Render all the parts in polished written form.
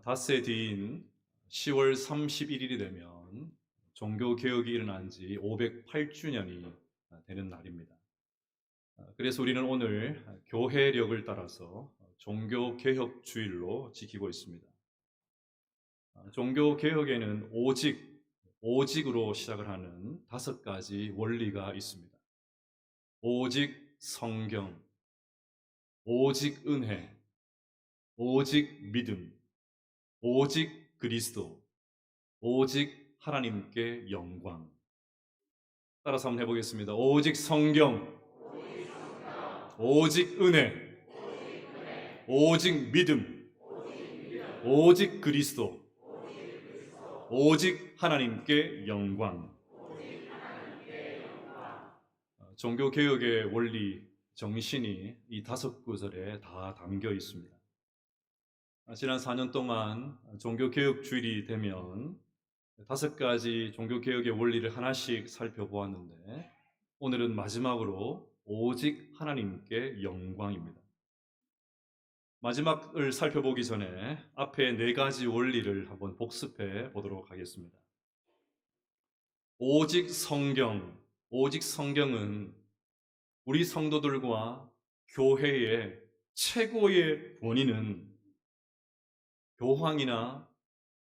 닷새 뒤인 10월 31일이 되면 종교개혁이 일어난 지 508주년이 되는 날입니다. 그래서 우리는 오늘 교회력을 따라서 종교개혁주일로 지키고 있습니다. 종교개혁에는 오직으로 시작을 하는 5가지 원리가 있습니다. 오직 성경, 오직 은혜, 오직 믿음, 오직 그리스도, 오직 하나님께 영광. 따라서 한번 해보겠습니다. 오직 성경, 오직 은혜, 오직 믿음, 오직 그리스도, 오직 하나님께 영광. 종교개혁의 원리, 정신이 이 5구절에 다 담겨 있습니다. 지난 4년 동안 종교개혁 주일이 되면 5가지 종교개혁의 원리를 하나씩 살펴보았는데, 오늘은 마지막으로 오직 하나님께 영광입니다. 마지막을 살펴보기 전에 앞에 4가지 원리를 한번 복습해 보도록 하겠습니다. 오직 성경은 우리 성도들과 교회의 최고의 본인은 교황이나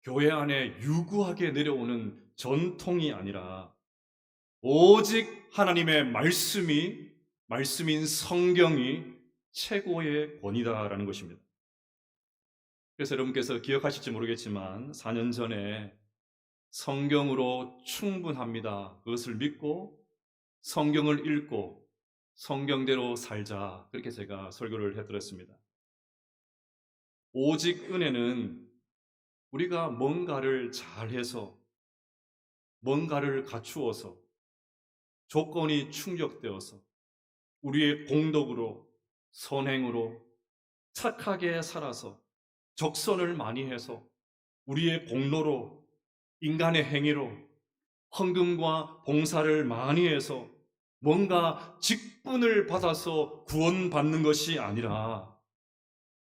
교회 안에 유구하게 내려오는 전통이 아니라 오직 하나님의 말씀인 성경이 최고의 권위다라는 것입니다. 그래서 여러분께서 기억하실지 모르겠지만 4년 전에 성경으로 충분합니다, 그것을 믿고 성경을 읽고 성경대로 살자, 그렇게 제가 설교를 해드렸습니다. 오직 은혜는 우리가 뭔가를 잘해서, 뭔가를 갖추어서, 조건이 충족되어서 우리의 공덕으로, 선행으로, 착하게 살아서, 적선을 많이 해서, 우리의 공로로, 인간의 행위로, 헌금과 봉사를 많이 해서 뭔가 직분을 받아서 구원받는 것이 아니라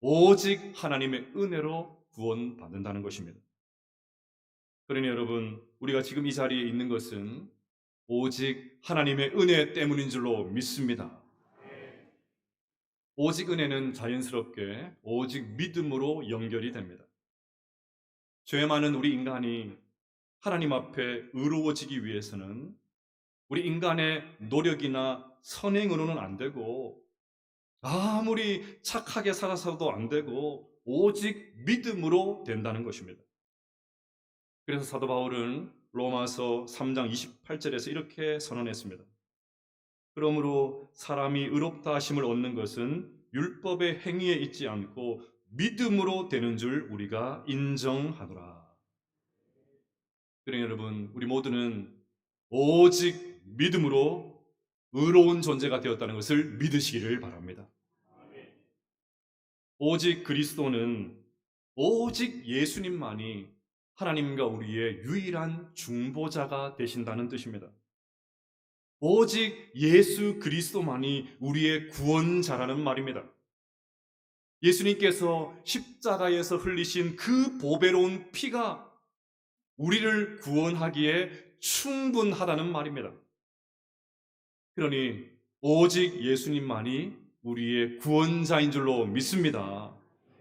오직 하나님의 은혜로 구원받는다는 것입니다. 그러니 여러분, 우리가 지금 이 자리에 있는 것은 오직 하나님의 은혜 때문인 줄로 믿습니다. 오직 은혜는 자연스럽게 오직 믿음으로 연결이 됩니다. 죄 많은 우리 인간이 하나님 앞에 의로워지기 위해서는 우리 인간의 노력이나 선행으로는 안 되고, 아무리 착하게 살아서도 안 되고, 오직 믿음으로 된다는 것입니다. 그래서 사도 바울은 로마서 3장 28절에서 이렇게 선언했습니다. 그러므로 사람이 의롭다 하심을 얻는 것은 율법의 행위에 있지 않고 믿음으로 되는 줄 우리가 인정하노라. 그러니 여러분, 우리 모두는 오직 믿음으로 의로운 존재가 되었다는 것을 믿으시기를 바랍니다. 오직 그리스도는 오직 예수님만이 하나님과 우리의 유일한 중보자가 되신다는 뜻입니다. 오직 예수 그리스도만이 우리의 구원자라는 말입니다. 예수님께서 십자가에서 흘리신 그 보배로운 피가 우리를 구원하기에 충분하다는 말입니다. 그러니 오직 예수님만이 우리의 구원자인 줄로 믿습니다.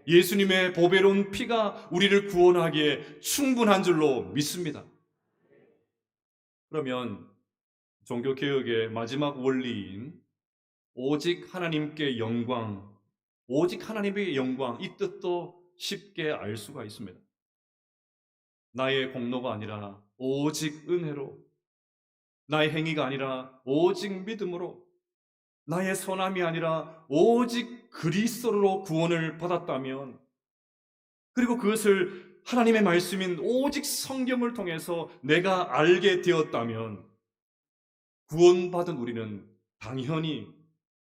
예수님의 보배로운 피가 우리를 구원하기에 충분한 줄로 믿습니다. 그러면 종교개혁의 마지막 원리인 오직 하나님께 영광, 오직 하나님의 영광, 이 뜻도 쉽게 알 수가 있습니다. 나의 공로가 아니라 오직 은혜로, 나의 행위가 아니라 오직 믿음으로, 나의 선함이 아니라 오직 그리스도로 구원을 받았다면, 그리고 그것을 하나님의 말씀인 오직 성경을 통해서 내가 알게 되었다면, 구원받은 우리는 당연히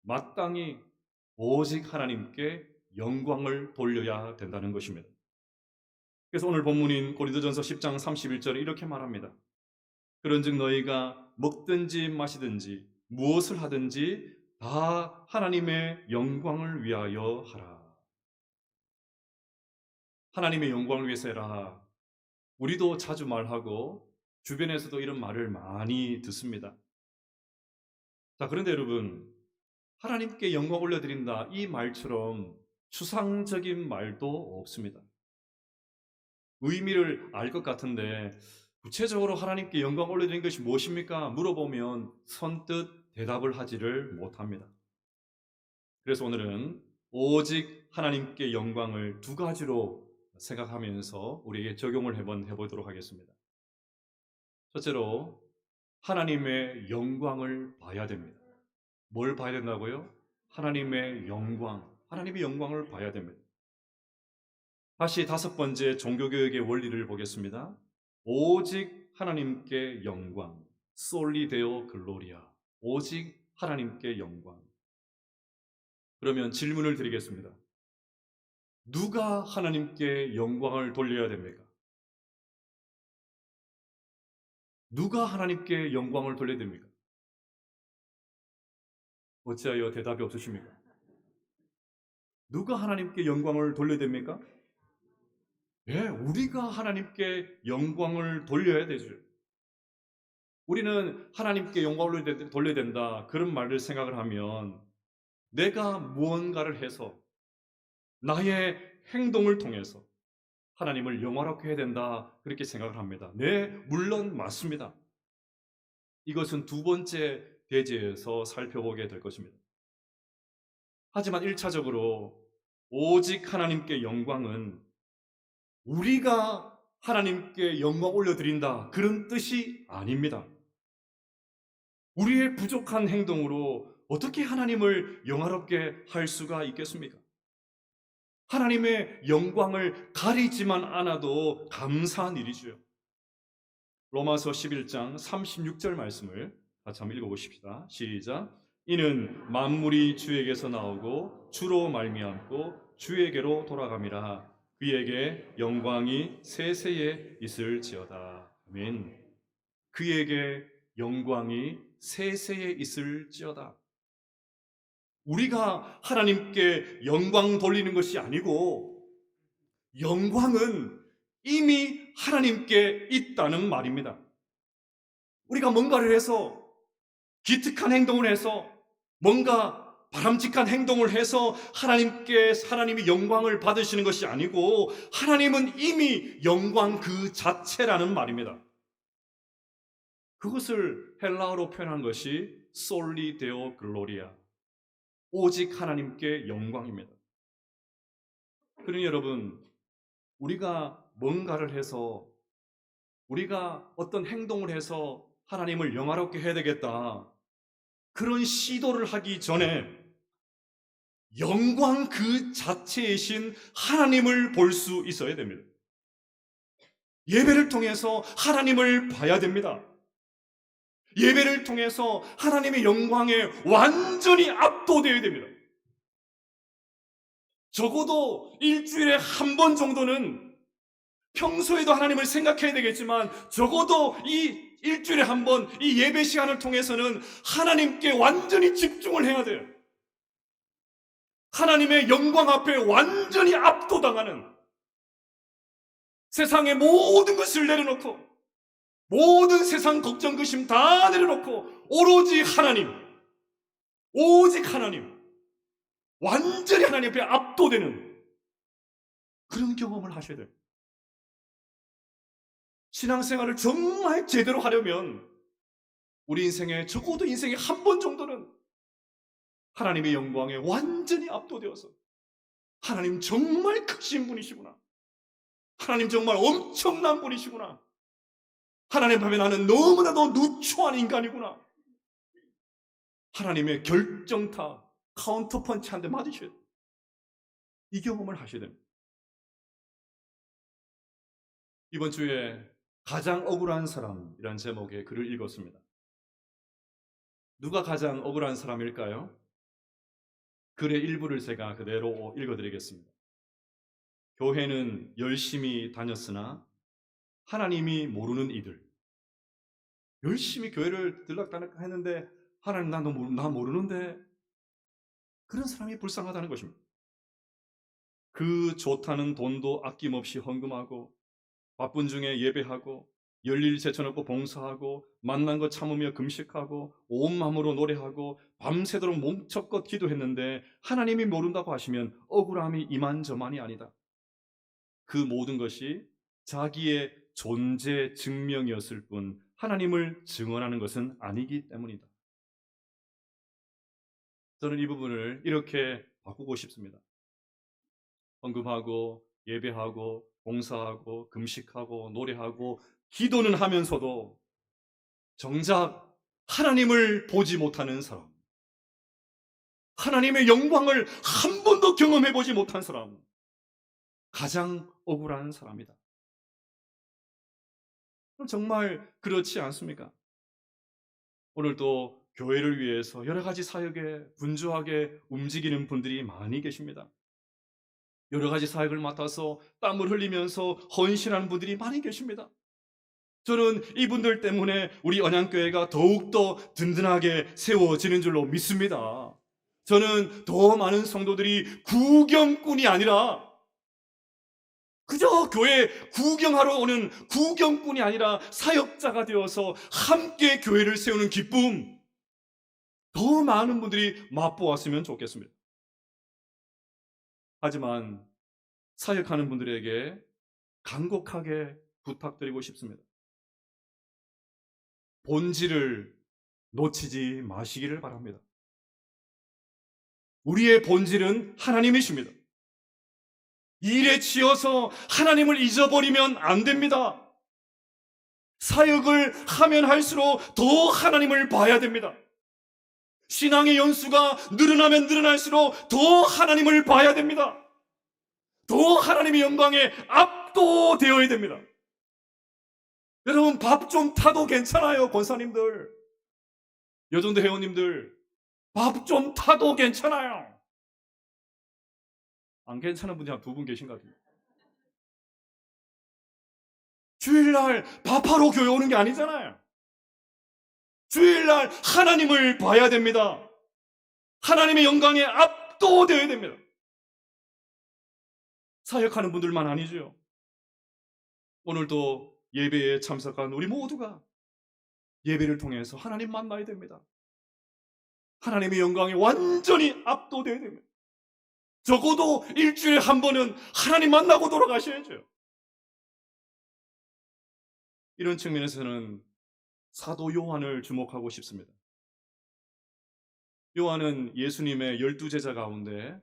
마땅히 오직 하나님께 영광을 돌려야 된다는 것입니다. 그래서 오늘 본문인 고린도전서 10장 31절에 이렇게 말합니다. 그런즉 너희가 먹든지 마시든지 무엇을 하든지 다 하나님의 영광을 위하여 하라. 하나님의 영광을 위해서 해라. 우리도 자주 말하고 주변에서도 이런 말을 많이 듣습니다. 자, 그런데 여러분, 하나님께 영광 올려드린다 이 말처럼 추상적인 말도 없습니다. 의미를 알 것 같은데 구체적으로 하나님께 영광 올려드리는 것이 무엇입니까? 물어보면 선뜻 대답을 하지를 못합니다. 그래서 오늘은 오직 하나님께 영광을 두 가지로 생각하면서 우리에게 적용을 해보도록 하겠습니다. 첫째로 하나님의 영광을 봐야 됩니다. 뭘 봐야 된다고요? 하나님의 영광, 하나님의 영광을 봐야 됩니다. 다시 다섯 번째 종교개혁의 원리를 보겠습니다. 오직 하나님께 영광, 솔리 데오 글로리아, 오직 하나님께 영광. 그러면 질문을 드리겠습니다. 누가 하나님께 영광을 돌려야 됩니까? 누가 하나님께 영광을 돌려야 됩니까? 어찌하여 대답이 없으십니까? 누가 하나님께 영광을 돌려야 됩니까? 예, 우리가 하나님께 영광을 돌려야 되죠. 우리는 하나님께 영광을 돌려야 된다, 그런 말을 생각을 하면 내가 무언가를 해서 나의 행동을 통해서 하나님을 영화롭게 해야 된다, 그렇게 생각을 합니다. 네, 물론 맞습니다. 이것은 두 번째 대지에서 살펴보게 될 것입니다. 하지만 1차적으로 오직 하나님께 영광은 우리가 하나님께 영광 올려드린다, 그런 뜻이 아닙니다. 우리의 부족한 행동으로 어떻게 하나님을 영화롭게 할 수가 있겠습니까? 하나님의 영광을 가리지만 않아도 감사한 일이죠. 로마서 11장 36절 말씀을 같이 한번 읽어보십시다. 시작. 이는 만물이 주에게서 나오고 주로 말미암고 주에게로 돌아감이라. 그에게 영광이 세세에 있을지어다. 아멘. 그에게 영광이 세세에 있을지어다. 우리가 하나님께 영광 돌리는 것이 아니고 영광은 이미 하나님께 있다는 말입니다. 우리가 뭔가를 해서 기특한 행동을 해서 뭔가 바람직한 행동을 해서 하나님이 영광을 받으시는 것이 아니고 하나님은 이미 영광 그 자체라는 말입니다. 그것을 헬라어로 표현한 것이 솔리 데오 글로리아, 오직 하나님께 영광입니다. 그러니 여러분, 우리가 뭔가를 해서 우리가 어떤 행동을 해서 하나님을 영화롭게 해야 되겠다, 그런 시도를 하기 전에 영광 그 자체이신 하나님을 볼 수 있어야 됩니다. 예배를 통해서 하나님을 봐야 됩니다. 예배를 통해서 하나님의 영광에 완전히 압도되어야 됩니다. 적어도 일주일에 한 번 정도는 평소에도 하나님을 생각해야 되겠지만 적어도 이 일주일에 한 번 이 예배 시간을 통해서는 하나님께 완전히 집중을 해야 돼요. 하나님의 영광 앞에 완전히 압도당하는, 세상의 모든 것을 내려놓고 모든 세상 걱정 근심 다 내려놓고 오로지 하나님, 오직 하나님, 완전히 하나님 앞에 압도되는 그런 경험을 하셔야 돼요. 신앙생활을 정말 제대로 하려면 우리 인생에 적어도 인생에 한 번 정도는 하나님의 영광에 완전히 압도되어서 하나님 정말 크신 분이시구나, 하나님 정말 엄청난 분이시구나, 하나님 앞에 나는 너무나도 누추한 인간이구나, 하나님의 결정타 카운터펀치 한 대 맞으셔야 돼요. 이 경험을 하셔야 됩니다. 이번 주에 가장 억울한 사람이란 제목의 글을 읽었습니다. 누가 가장 억울한 사람일까요? 글의 일부를 제가 그대로 읽어드리겠습니다. 교회는 열심히 다녔으나 하나님이 모르는 이들. 열심히 교회를 들락달락 했는데 하나님 나 모르는데, 그런 사람이 불쌍하다는 것입니다. 그 좋다는 돈도 아낌없이 헌금하고 바쁜 중에 예배하고 열일 제쳐놓고 봉사하고 만난 거 참으며 금식하고 온 마음으로 노래하고 밤새도록 몸척껏 기도했는데 하나님이 모른다고 하시면 억울함이 이만저만이 아니다. 그 모든 것이 자기의 존재 증명이었을 뿐 하나님을 증언하는 것은 아니기 때문이다. 저는 이 부분을 이렇게 바꾸고 싶습니다. 헌금하고 예배하고 봉사하고 금식하고 노래하고 기도는 하면서도 정작 하나님을 보지 못하는 사람, 하나님의 영광을 한 번도 경험해 보지 못한 사람, 가장 억울한 사람이다. 정말 그렇지 않습니까? 오늘도 교회를 위해서 여러 가지 사역에 분주하게 움직이는 분들이 많이 계십니다. 여러 가지 사역을 맡아서 땀을 흘리면서 헌신하는 분들이 많이 계십니다. 저는 이분들 때문에 우리 언양교회가 더욱더 든든하게 세워지는 줄로 믿습니다. 저는 더 많은 성도들이 구경꾼이 아니라 그저 교회 구경하러 오는 구경꾼이 아니라 사역자가 되어서 함께 교회를 세우는 기쁨, 더 많은 분들이 맛보았으면 좋겠습니다. 하지만 사역하는 분들에게 간곡하게 부탁드리고 싶습니다. 본질을 놓치지 마시기를 바랍니다. 우리의 본질은 하나님이십니다. 일에 치여서 하나님을 잊어버리면 안 됩니다. 사역을 하면 할수록 더 하나님을 봐야 됩니다. 신앙의 연수가 늘어나면 늘어날수록 더 하나님을 봐야 됩니다. 더 하나님의 영광에 압도되어야 됩니다. 여러분, 밥 좀 타도 괜찮아요. 권사님들, 여전도 회원님들, 밥 좀 타도 괜찮아요. 안 괜찮은 분이 한 두 분 계신 것 같아요. 주일날 밥하러 교회 오는 게 아니잖아요. 주일날 하나님을 봐야 됩니다. 하나님의 영광에 압도되어야 됩니다. 사역하는 분들만 아니죠. 오늘도 예배에 참석한 우리 모두가 예배를 통해서 하나님 만나야 됩니다. 하나님의 영광에 완전히 압도되어야 됩니다. 적어도 일주일에 한 번은 하나님 만나고 돌아가셔야죠. 이런 측면에서는 사도 요한을 주목하고 싶습니다. 요한은 예수님의 12제자 가운데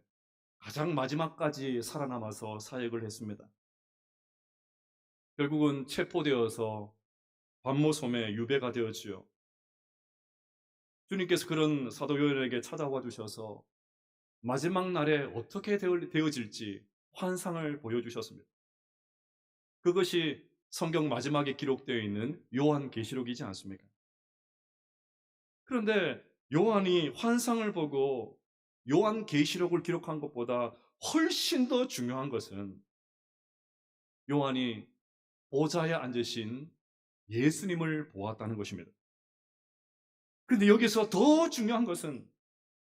가장 마지막까지 살아남아서 사역을 했습니다. 결국은 체포되어서 반모섬에 유배가 되었지요. 주님께서 그런 사도 요한에게 찾아와 주셔서 마지막 날에 어떻게 되어질지 환상을 보여주셨습니다. 그것이 성경 마지막에 기록되어 있는 요한계시록이지 않습니까? 그런데 요한이 환상을 보고 요한계시록을 기록한 것보다 훨씬 더 중요한 것은 요한이 보좌에 앉으신 예수님을 보았다는 것입니다. 그런데 여기서 더 중요한 것은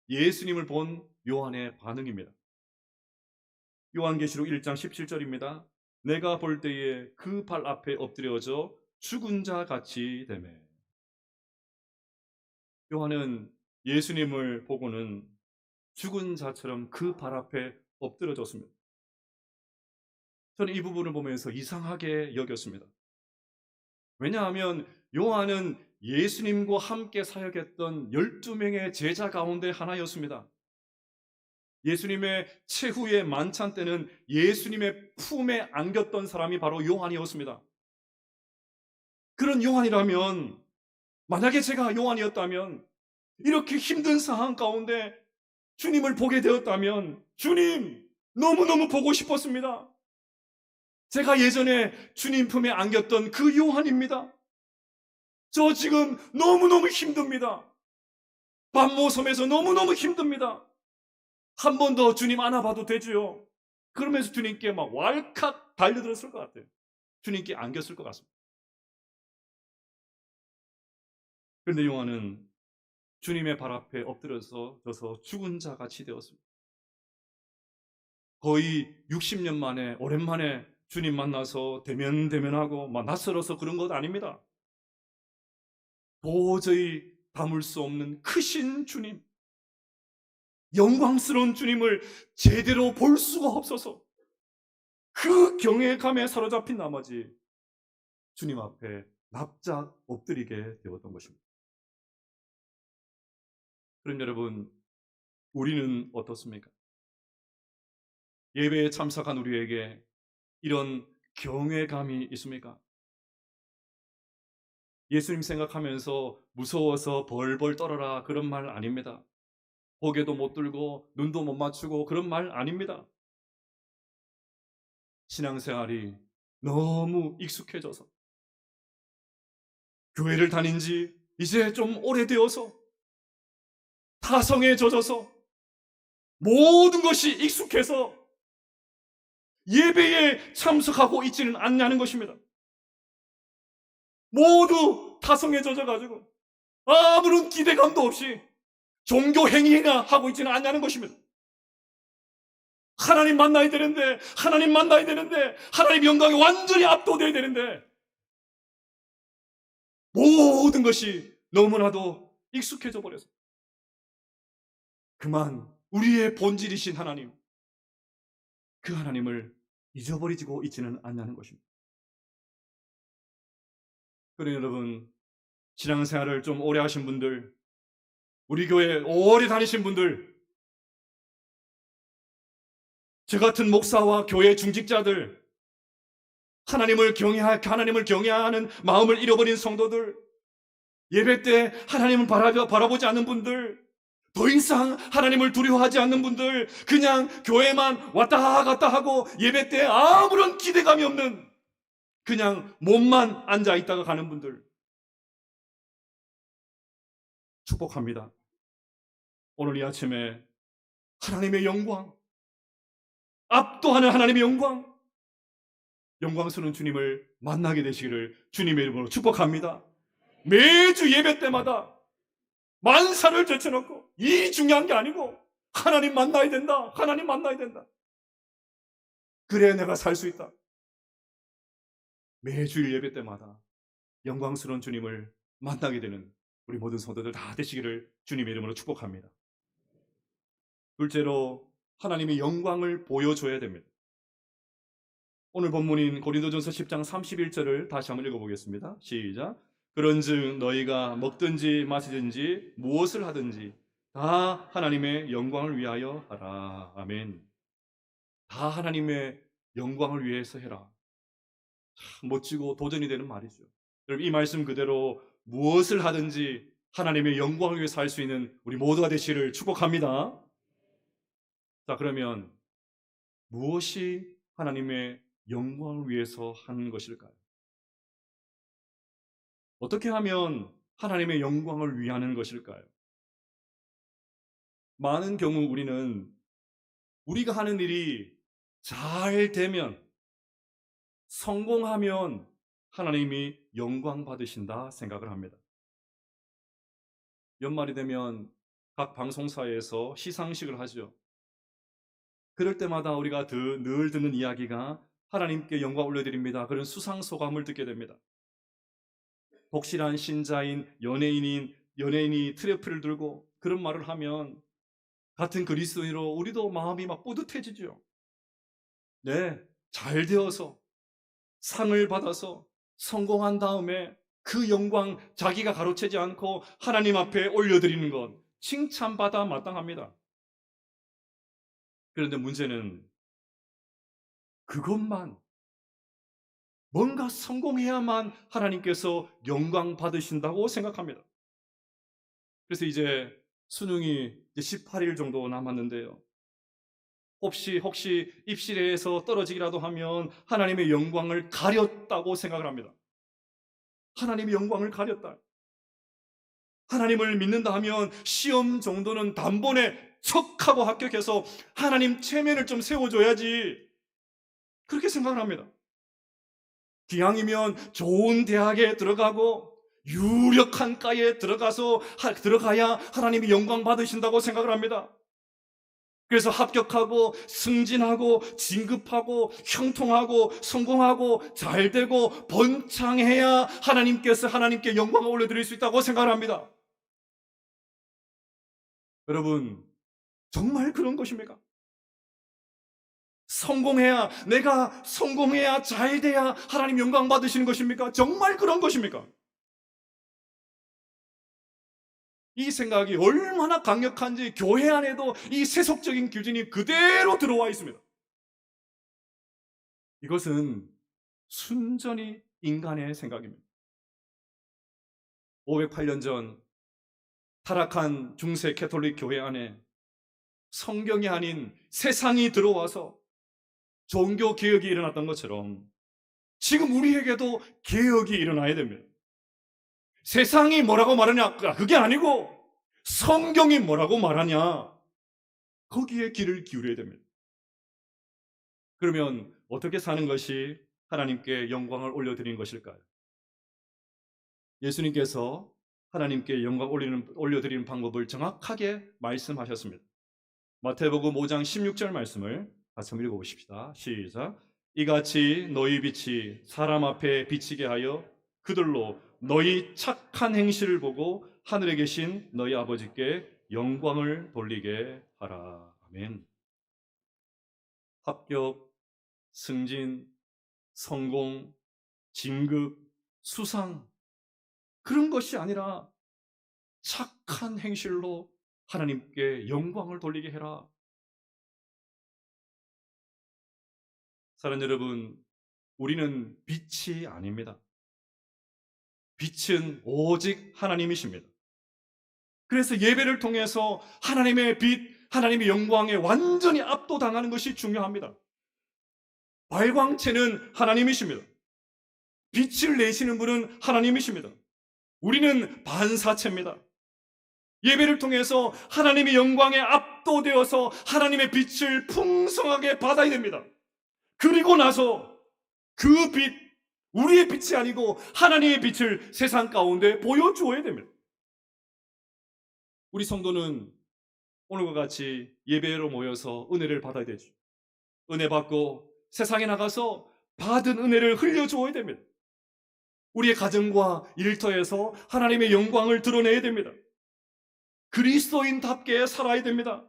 예수님을 본 요한의 반응입니다. 요한계시록 1장 17절입니다. 내가 볼 때에 그 발 앞에 엎드려져 죽은 자 같이 되매. 요한은 예수님을 보고는 죽은 자처럼 그 발 앞에 엎드려졌습니다. 저는 이 부분을 보면서 이상하게 여겼습니다. 왜냐하면 요한은 예수님과 함께 사역했던 12명의 제자 가운데 하나였습니다. 예수님의 최후의 만찬 때는 예수님의 품에 안겼던 사람이 바로 요한이었습니다. 그런 요한이라면, 만약에 제가 요한이었다면, 이렇게 힘든 상황 가운데 주님을 보게 되었다면, 주님, 너무너무 보고 싶었습니다. 제가 예전에 주님 품에 안겼던 그 요한입니다. 저 지금 너무너무 힘듭니다. 밤모섬에서 너무너무 힘듭니다. 한 번 더 주님 안아봐도 되지요? 그러면서 주님께 막 왈칵 달려들었을 것 같아요. 주님께 안겼을 것 같습니다. 그런데 요한은 주님의 발 앞에 엎드려서 져서 죽은 자 같이 되었습니다. 거의 60년 만에 오랜만에 주님 만나서 대면하고 막 낯설어서 그런 것 아닙니다. 도저히 담을 수 없는 크신 주님, 영광스러운 주님을 제대로 볼 수가 없어서 그 경외감에 사로잡힌 나머지 주님 앞에 납작 엎드리게 되었던 것입니다. 그럼 여러분, 우리는 어떻습니까? 예배에 참석한 우리에게 이런 경외감이 있습니까? 예수님 생각하면서 무서워서 벌벌 떨어라 그런 말 아닙니다. 고개도 못 들고 눈도 못 맞추고 그런 말 아닙니다. 신앙생활이 너무 익숙해져서 교회를 다닌 지 이제 좀 오래되어서 타성에 젖어서 모든 것이 익숙해서 예배에 참석하고 있지는 않냐는 것입니다. 모두 타성에 젖어가지고 아무런 기대감도 없이 종교 행위나 하고 있지는 않냐는 것입니다. 하나님 만나야 되는데, 하나님 만나야 되는데, 하나님 영광에 완전히 압도돼야 되는데, 모든 것이 너무나도 익숙해져 버려서 그만 우리의 본질이신 하나님, 그 하나님을 잊어버리고 있지는 않냐는 것입니다. 그러니 여러분, 신앙생활을 좀 오래 하신 분들, 우리 교회 오래 다니신 분들, 저 같은 목사와 교회 중직자들, 하나님을 경외하는 마음을 잃어버린 성도들, 예배 때 하나님을 바라보지 않는 분들, 더 이상 하나님을 두려워하지 않는 분들, 그냥 교회만 왔다 갔다 하고 예배 때 아무런 기대감이 없는 그냥 몸만 앉아 있다가 가는 분들, 축복합니다. 오늘 이 아침에 하나님의 영광, 압도하는 하나님의 영광스러운 주님을 만나게 되시기를 주님의 이름으로 축복합니다. 매주 예배 때마다 만사를 제쳐놓고 이 중요한 게 아니고 하나님 만나야 된다. 하나님 만나야 된다. 그래야 내가 살 수 있다. 매주일 예배 때마다 영광스러운 주님을 만나게 되는 우리 모든 성도들 다 되시기를 주님의 이름으로 축복합니다. 둘째로 하나님의 영광을 보여줘야 됩니다. 오늘 본문인 고린도전서 10장 31절을 다시 한번 읽어보겠습니다. 시작. 그런즉 너희가 먹든지 마시든지 무엇을 하든지 다 하나님의 영광을 위하여 하라. 아멘. 다 하나님의 영광을 위해서 해라. 참 멋지고 도전이 되는 말이죠. 여러분, 이 말씀 그대로 무엇을 하든지 하나님의 영광을 위해서 할 수 있는 우리 모두가 되시기를 축복합니다. 자, 그러면 무엇이 하나님의 영광을 위해서 하는 것일까요? 어떻게 하면 하나님의 영광을 위하는 것일까요? 많은 경우 우리는 우리가 하는 일이 잘 되면, 성공하면 하나님이 영광 받으신다 생각을 합니다. 연말이 되면 각 방송사에서 시상식을 하죠. 그럴 때마다 우리가 늘 듣는 이야기가 하나님께 영광 올려드립니다. 그런 수상 소감을 듣게 됩니다. 독실한 신자인 연예인이 트로피를 들고 그런 말을 하면 같은 그리스도인으로 우리도 마음이 막 뿌듯해지죠. 네, 잘 되어서 상을 받아서 성공한 다음에 그 영광 자기가 가로채지 않고 하나님 앞에 올려드리는 것, 칭찬받아 마땅합니다. 그런데 문제는 그것만, 뭔가 성공해야만 하나님께서 영광 받으신다고 생각합니다. 그래서 이제 수능이 18일 정도 남았는데요. 혹시 입시에서 떨어지기라도 하면 하나님의 영광을 가렸다고 생각을 합니다. 하나님의 영광을 가렸다. 하나님을 믿는다 하면 시험 정도는 단번에 척하고 합격해서 하나님 체면을 좀 세워줘야지, 그렇게 생각을 합니다. 기왕이면 좋은 대학에 들어가고 유력한 과에 들어가야 하나님이 영광 받으신다고 생각을 합니다. 그래서 합격하고 승진하고 진급하고 형통하고 성공하고 잘되고 번창해야 하나님께서 하나님께 영광을 올려드릴 수 있다고 생각합니다. 여러분, 정말 그런 것입니까? 내가 성공해야 잘돼야 하나님 영광 받으시는 것입니까? 정말 그런 것입니까? 이 생각이 얼마나 강력한지 교회 안에도 이 세속적인 규진이 그대로 들어와 있습니다. 이것은 순전히 인간의 생각입니다. 508년 전 타락한 중세 캐톨릭 교회 안에 성경이 아닌 세상이 들어와서 종교 개혁이 일어났던 것처럼 지금 우리에게도 개혁이 일어나야 됩니다. 세상이 뭐라고 말하냐, 그게 아니고 성경이 뭐라고 말하냐, 거기에 귀를 기울여야 됩니다. 그러면 어떻게 사는 것이 하나님께 영광을 올려드리는 것일까요? 예수님께서 하나님께 영광 올려드리는 방법을 정확하게 말씀하셨습니다. 마태복음 5장 16절 말씀을 같이 한번 읽어보십시다. 시작. 이같이 너희 빛이 사람 앞에 비치게 하여 그들로 너희 착한 행실을 보고 하늘에 계신 너희 아버지께 영광을 돌리게 하라. 아멘. 합격, 승진, 성공, 진급, 수상, 그런 것이 아니라 착한 행실로 하나님께 영광을 돌리게 해라. 사랑하는 여러분, 우리는 빛이 아닙니다. 빛은 오직 하나님이십니다. 그래서 예배를 통해서 하나님의 빛, 하나님의 영광에 완전히 압도당하는 것이 중요합니다. 발광체는 하나님이십니다. 빛을 내시는 분은 하나님이십니다. 우리는 반사체입니다. 예배를 통해서 하나님의 영광에 압도되어서 하나님의 빛을 풍성하게 받아야 됩니다. 그리고 나서 그 빛, 우리의 빛이 아니고 하나님의 빛을 세상 가운데 보여주어야 됩니다. 우리 성도는 오늘과 같이 예배로 모여서 은혜를 받아야 되죠. 은혜 받고 세상에 나가서 받은 은혜를 흘려주어야 됩니다. 우리의 가정과 일터에서 하나님의 영광을 드러내야 됩니다. 그리스도인답게 살아야 됩니다.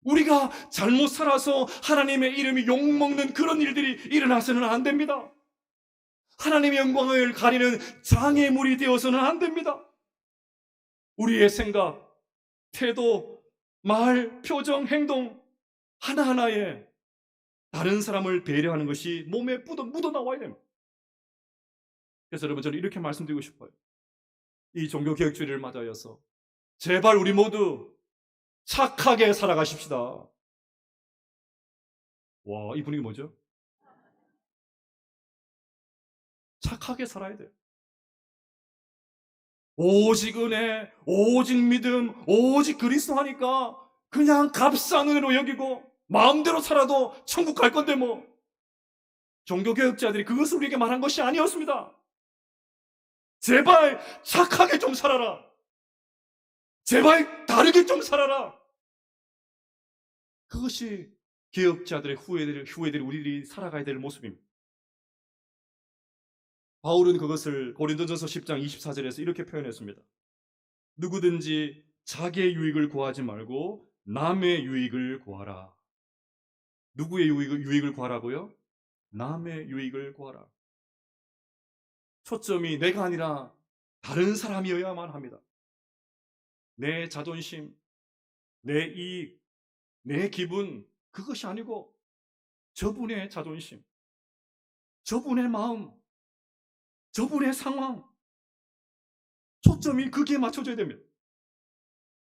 우리가 잘못 살아서 하나님의 이름이 욕먹는 그런 일들이 일어나서는 안 됩니다. 하나님의 영광을 가리는 장애물이 되어서는 안 됩니다. 우리의 생각, 태도, 말, 표정, 행동 하나하나에 다른 사람을 배려하는 것이 몸에 묻어나와야 됩니다. 그래서 여러분, 저는 이렇게 말씀드리고 싶어요. 이 종교개혁주의를 맞아서 제발 우리 모두 착하게 살아가십시다. 와, 이 분위기 뭐죠? 착하게 살아야 돼요. 오직 은혜, 오직 믿음, 오직 그리스도 하니까 그냥 값싼 은혜로 여기고 마음대로 살아도 천국 갈 건데 뭐. 종교개혁자들이 그것을 우리에게 말한 것이 아니었습니다. 제발 착하게 좀 살아라. 제발 다르게 좀 살아라. 그것이 개혁자들의 후예들이 우리들이 살아가야 될 모습입니다. 바울은 그것을 고린도전서 10장 24절에서 이렇게 표현했습니다. 누구든지 자기의 유익을 구하지 말고 남의 유익을 구하라. 누구의 유익을 구하라고요? 남의 유익을 구하라. 초점이 내가 아니라 다른 사람이어야만 합니다. 내 자존심, 내 이익, 내 기분, 그것이 아니고 저분의 자존심, 저분의 마음, 저분의 상황, 초점이 거기에 맞춰져야 됩니다.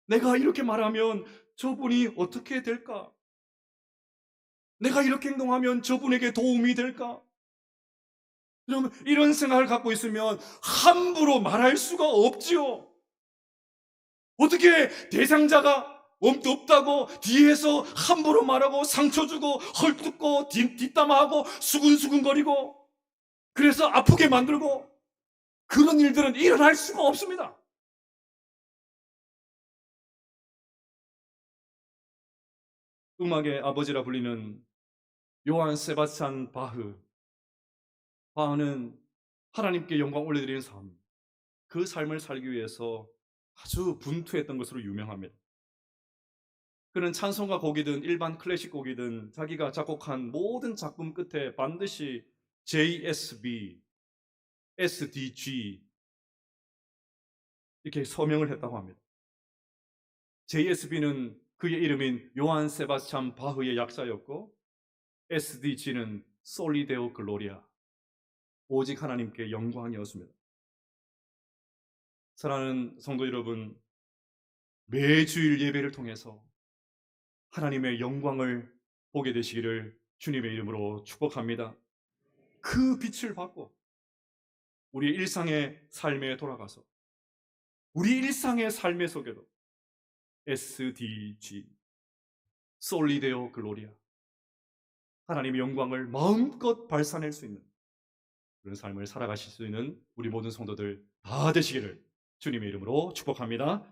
내가 이렇게 말하면 저분이 어떻게 될까? 내가 이렇게 행동하면 저분에게 도움이 될까? 여러분, 이런 생각을 갖고 있으면 함부로 말할 수가 없지요. 어떻게 대상자가 없다고 뒤에서 함부로 말하고 상처 주고 헐뜯고 뒷담화하고 수근수근거리고 그래서 아프게 만들고, 그런 일들은 일어날 수가 없습니다. 음악의 아버지라 불리는 요한 세바스찬 바흐. 바흐는 하나님께 영광 올려드리는 삶, 그 삶을 살기 위해서 아주 분투했던 것으로 유명합니다. 그는 찬송가 곡이든 일반 클래식 곡이든 자기가 작곡한 모든 작품 끝에 반드시 JSB, SDG 이렇게 서명을 했다고 합니다. JSB는 그의 이름인 요한 세바스찬 바흐의 약자였고, SDG는 솔리데오 글로리아, 오직 하나님께 영광이었습니다. 사랑하는 성도 여러분, 매주일 예배를 통해서 하나님의 영광을 보게 되시기를 주님의 이름으로 축복합니다. 그 빛을 받고 우리 일상의 삶에 돌아가서 우리 일상의 삶의 속에도 SDG, 솔리데오 글로리아, 하나님의 영광을 마음껏 발산할 수 있는 그런 삶을 살아가실 수 있는 우리 모든 성도들 다 되시기를 주님의 이름으로 축복합니다.